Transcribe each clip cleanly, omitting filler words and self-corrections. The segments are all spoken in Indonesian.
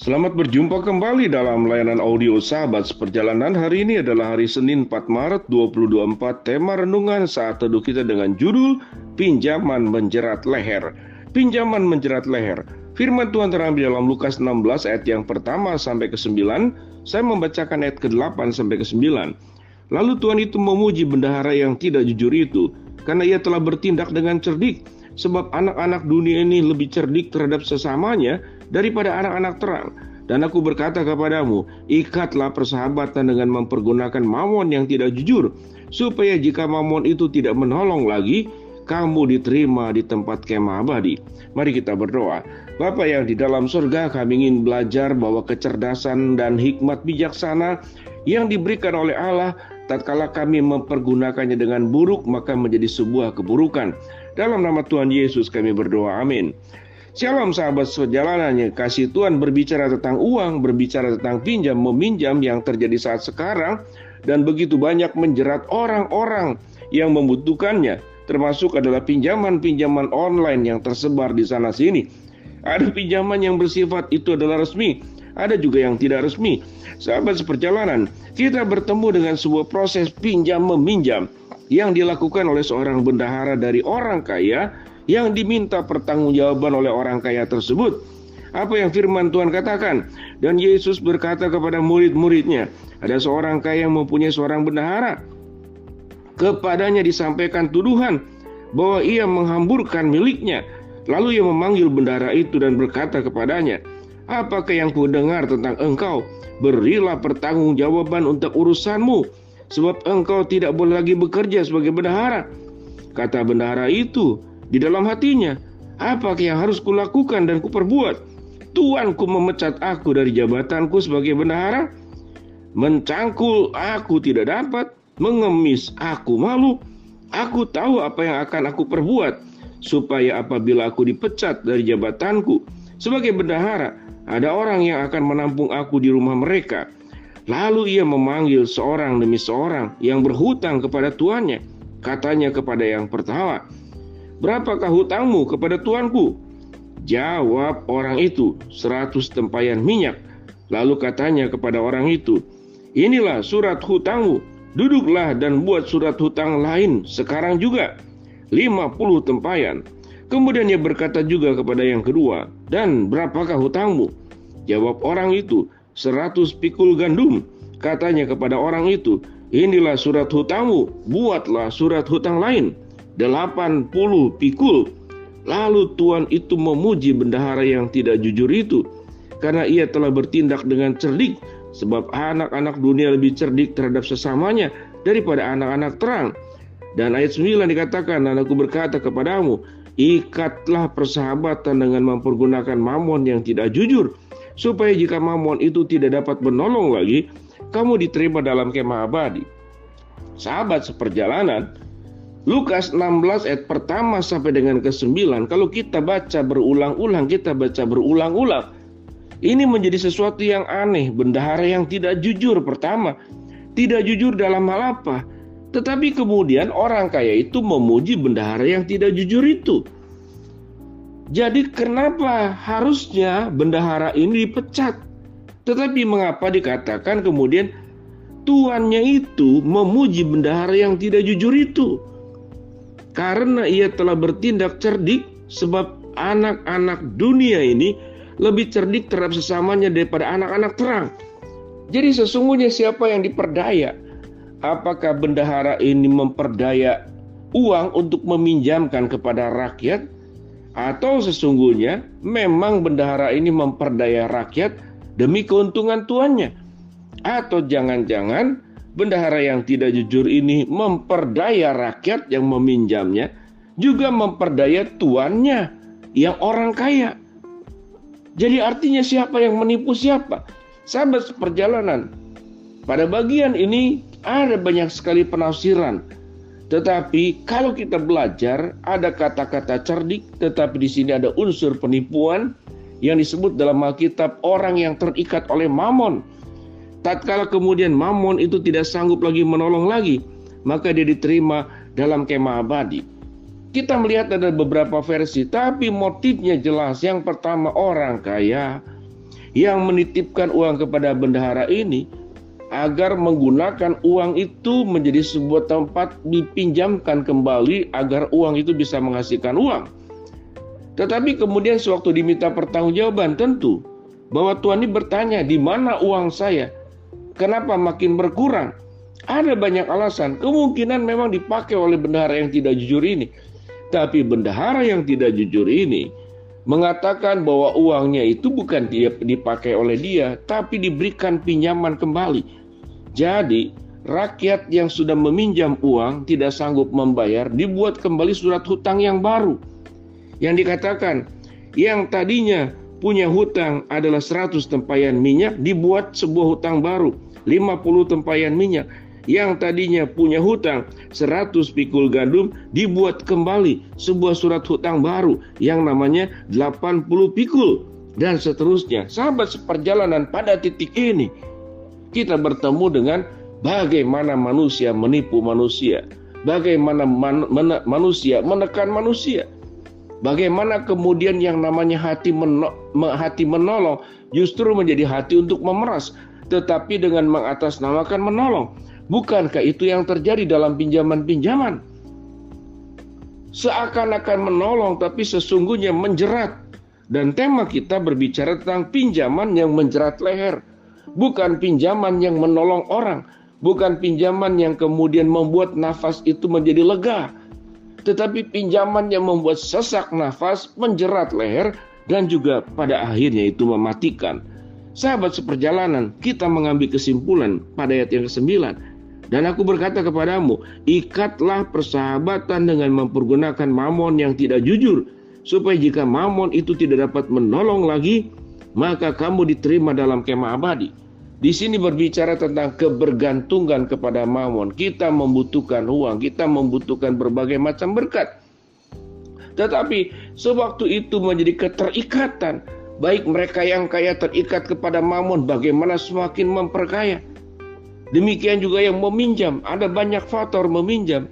Selamat berjumpa kembali dalam layanan audio Sahabat Seperjalanan. Hari ini adalah hari Senin 4 Maret 2024. Tema renungan saat teduh kita dengan judul Pinjaman Menjerat Leher. Pinjaman menjerat leher. Firman Tuhan terambil dalam Lukas 16 ayat yang pertama sampai ke-9. Saya membacakan ayat ke-8 sampai ke-9. Lalu Tuhan itu memuji bendahara yang tidak jujur itu, karena ia telah bertindak dengan cerdik. Sebab anak-anak dunia ini lebih cerdik terhadap sesamanya daripada anak-anak terang. Dan aku berkata kepadamu, ikatlah persahabatan dengan mempergunakan mamon yang tidak jujur, supaya jika mamon itu tidak menolong lagi, kamu diterima di tempat kemah abadi. Mari kita berdoa. Bapa yang di dalam surga, kami ingin belajar bahwa kecerdasan dan hikmat bijaksana yang diberikan oleh Allah, tatkala kami mempergunakannya dengan buruk, maka menjadi sebuah keburukan. Dalam nama Tuhan Yesus kami berdoa, amin. Shalom sahabat sejalanannya, kasih Tuhan berbicara tentang uang, berbicara tentang pinjam meminjam yang terjadi saat sekarang, dan begitu banyak menjerat orang-orang yang membutuhkannya, termasuk adalah pinjaman-pinjaman online yang tersebar di sana sini. Ada pinjaman yang bersifat itu adalah resmi, ada juga yang tidak resmi. Sahabat seperjalanan, kita bertemu dengan sebuah proses pinjam meminjam yang dilakukan oleh seorang bendahara dari orang kaya yang diminta pertanggungjawaban oleh orang kaya tersebut. Apa yang firman Tuhan katakan? Dan Yesus berkata kepada murid-muridnya, ada seorang kaya yang mempunyai seorang bendahara. Kepadanya disampaikan tuduhan bahwa ia menghamburkan miliknya. Lalu ia memanggil bendahara itu dan berkata kepadanya, apakah yang kudengar tentang engkau? Berilah pertanggungjawaban untuk urusanmu, sebab engkau tidak boleh lagi bekerja sebagai bendahara. Kata bendahara itu di dalam hatinya, apakah yang harus kulakukan dan kuperbuat? Tuanku memecat aku dari jabatanku sebagai bendahara. Mencangkul aku tidak dapat, mengemis aku malu. Aku tahu apa yang akan aku perbuat, supaya apabila aku dipecat dari jabatanku sebagai bendahara, ada orang yang akan menampung aku di rumah mereka. Lalu ia memanggil seorang demi seorang yang berhutang kepada tuannya. Katanya kepada yang pertama, berapakah hutangmu kepada tuanku? Jawab orang itu, 100 tempayan minyak. Lalu katanya kepada orang itu, inilah surat hutangmu, duduklah dan buat surat hutang lain sekarang juga, 50 tempayan. Kemudian ia berkata juga kepada yang kedua, dan berapakah hutangmu? Jawab orang itu, 100 pikul gandum. Katanya kepada orang itu, inilah surat hutangmu, buatlah surat hutang lain, 80 pikul. Lalu Tuhan itu memuji bendahara yang tidak jujur itu, karena ia telah bertindak dengan cerdik, sebab anak-anak dunia lebih cerdik terhadap sesamanya daripada anak-anak terang. Dan ayat 9 dikatakan, dan aku berkata kepadamu, ikatlah persahabatan dengan mempergunakan mamon yang tidak jujur, supaya jika mamon itu tidak dapat menolong lagi, kamu diterima dalam kemah abadi. Sahabat seperjalanan, Lukas 16 ayat pertama sampai dengan ke-9, kalau kita baca berulang-ulang, ini menjadi sesuatu yang aneh. Bendahara yang tidak jujur pertama, tidak jujur dalam hal apa? Tetapi kemudian orang kaya itu memuji bendahara yang tidak jujur itu. Jadi kenapa harusnya bendahara ini dipecat? Tetapi mengapa dikatakan kemudian tuannya itu memuji bendahara yang tidak jujur itu? Karena ia telah bertindak cerdik, sebab anak-anak dunia ini lebih cerdik terhadap sesamanya daripada anak-anak terang. Jadi sesungguhnya siapa yang diperdaya? Apakah bendahara ini memperdaya uang untuk meminjamkan kepada rakyat? Atau sesungguhnya memang bendahara ini memperdaya rakyat demi keuntungan tuannya? Atau jangan-jangan bendahara yang tidak jujur ini memperdaya rakyat yang meminjamnya, juga memperdaya tuannya yang orang kaya? Jadi artinya siapa yang menipu siapa? Sahabat seperjalanan, pada bagian ini ada banyak sekali penafsiran. Tetapi kalau kita belajar, ada kata-kata cerdik, tetapi di sini ada unsur penipuan yang disebut dalam Alkitab orang yang terikat oleh mamon. Tatkala kemudian mamon itu tidak sanggup lagi menolong lagi, maka dia diterima dalam kemah abadi. Kita melihat ada beberapa versi, tapi motifnya jelas. Yang pertama, orang kaya yang menitipkan uang kepada bendahara ini agar menggunakan uang itu menjadi sebuah tempat dipinjamkan kembali agar uang itu bisa menghasilkan uang. Tetapi kemudian sewaktu diminta pertanggungjawaban, tentu bahwa Tuhan ini bertanya, di mana uang saya? Kenapa makin berkurang? Ada banyak alasan. Kemungkinan memang dipakai oleh bendahara yang tidak jujur ini. Tapi bendahara yang tidak jujur ini mengatakan bahwa uangnya itu bukan dipakai oleh dia, tapi diberikan pinjaman kembali. Jadi, rakyat yang sudah meminjam uang tidak sanggup membayar, dibuat kembali surat hutang yang baru. Yang dikatakan, yang tadinya punya hutang adalah 100 tempayan minyak, dibuat sebuah hutang baru, 50 tempayan minyak. Yang tadinya punya hutang 100 pikul gandum, dibuat kembali sebuah surat hutang baru yang namanya 80 pikul. Dan seterusnya. Sahabat seperjalanan, pada titik ini kita bertemu dengan bagaimana manusia menipu manusia, bagaimana manusia menekan manusia, bagaimana kemudian yang namanya hati menolong justru menjadi hati untuk memeras, tetapi dengan mengatasnamakan menolong. Bukankah itu yang terjadi dalam pinjaman-pinjaman? Seakan-akan menolong tapi sesungguhnya menjerat. Dan tema kita berbicara tentang pinjaman yang menjerat leher. Bukan pinjaman yang menolong orang, bukan pinjaman yang kemudian membuat nafas itu menjadi lega, tetapi pinjaman yang membuat sesak nafas, menjerat leher, dan juga pada akhirnya itu mematikan. Sahabat seperjalanan, kita mengambil kesimpulan pada ayat yang ke-9. Dan aku berkata kepadamu, ikatlah persahabatan dengan mempergunakan mamon yang tidak jujur, supaya jika mamon itu tidak dapat menolong lagi, maka kamu diterima dalam kemah abadi. Di sini berbicara tentang kebergantungan kepada mamon. Kita membutuhkan uang, kita membutuhkan berbagai macam berkat. Tetapi sewaktu itu menjadi keterikatan, baik mereka yang kaya terikat kepada mamon, bagaimana semakin memperkaya. Demikian juga yang meminjam, ada banyak faktor meminjam.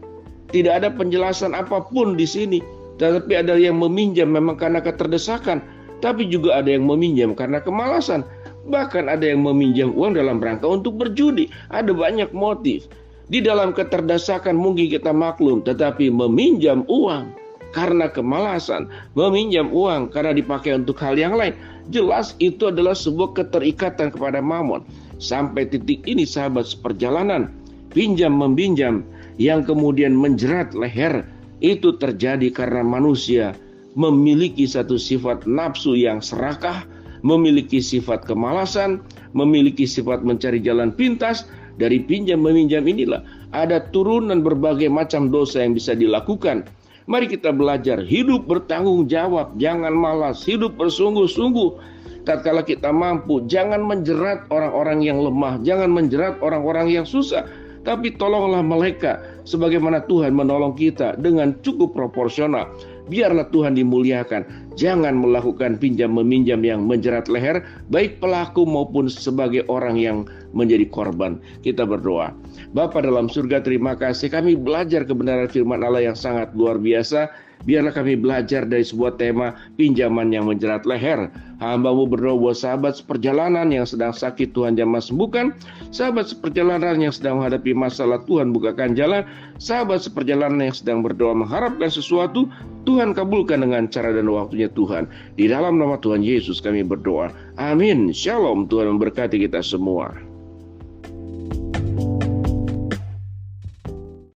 Tidak ada penjelasan apapun di sini. Tetapi ada yang meminjam memang karena keterdesakan, tapi juga ada yang meminjam karena kemalasan. Bahkan ada yang meminjam uang dalam rangka untuk berjudi. Ada banyak motif. Di dalam keterdesakan mungkin kita maklum, tetapi meminjam uang karena kemalasan, meminjam uang karena dipakai untuk hal yang lain, jelas itu adalah sebuah keterikatan kepada mamon. Sampai titik ini sahabat seperjalanan, pinjam meminjam yang kemudian menjerat leher, itu terjadi karena manusia memiliki satu sifat nafsu yang serakah, memiliki sifat kemalasan, memiliki sifat mencari jalan pintas. Dari pinjam meminjam inilah ada turunan berbagai macam dosa yang bisa dilakukan. Mari kita belajar hidup bertanggung jawab, jangan malas, hidup bersungguh-sungguh. Tatkala kita mampu, jangan menjerat orang-orang yang lemah, jangan menjerat orang-orang yang susah, tapi tolonglah mereka sebagaimana Tuhan menolong kita dengan cukup proporsional. Biarlah Tuhan dimuliakan. Jangan melakukan pinjam meminjam yang menjerat leher, baik pelaku maupun sebagai orang yang menjadi korban. Kita berdoa. Bapa dalam surga, terima kasih kami belajar kebenaran firman Allah yang sangat luar biasa. Biarlah kami belajar dari sebuah tema pinjaman yang menjerat leher. Hamba-Mu berdoa buat sahabat seperjalanan yang sedang sakit, Tuhan jamah sembuhkan. Sahabat seperjalanan yang sedang menghadapi masalah, Tuhan bukakan jalan. Sahabat seperjalanan yang sedang berdoa mengharapkan sesuatu, Tuhan kabulkan dengan cara dan waktunya Tuhan. Di dalam nama Tuhan Yesus kami berdoa. Amin. Shalom. Tuhan memberkati kita semua.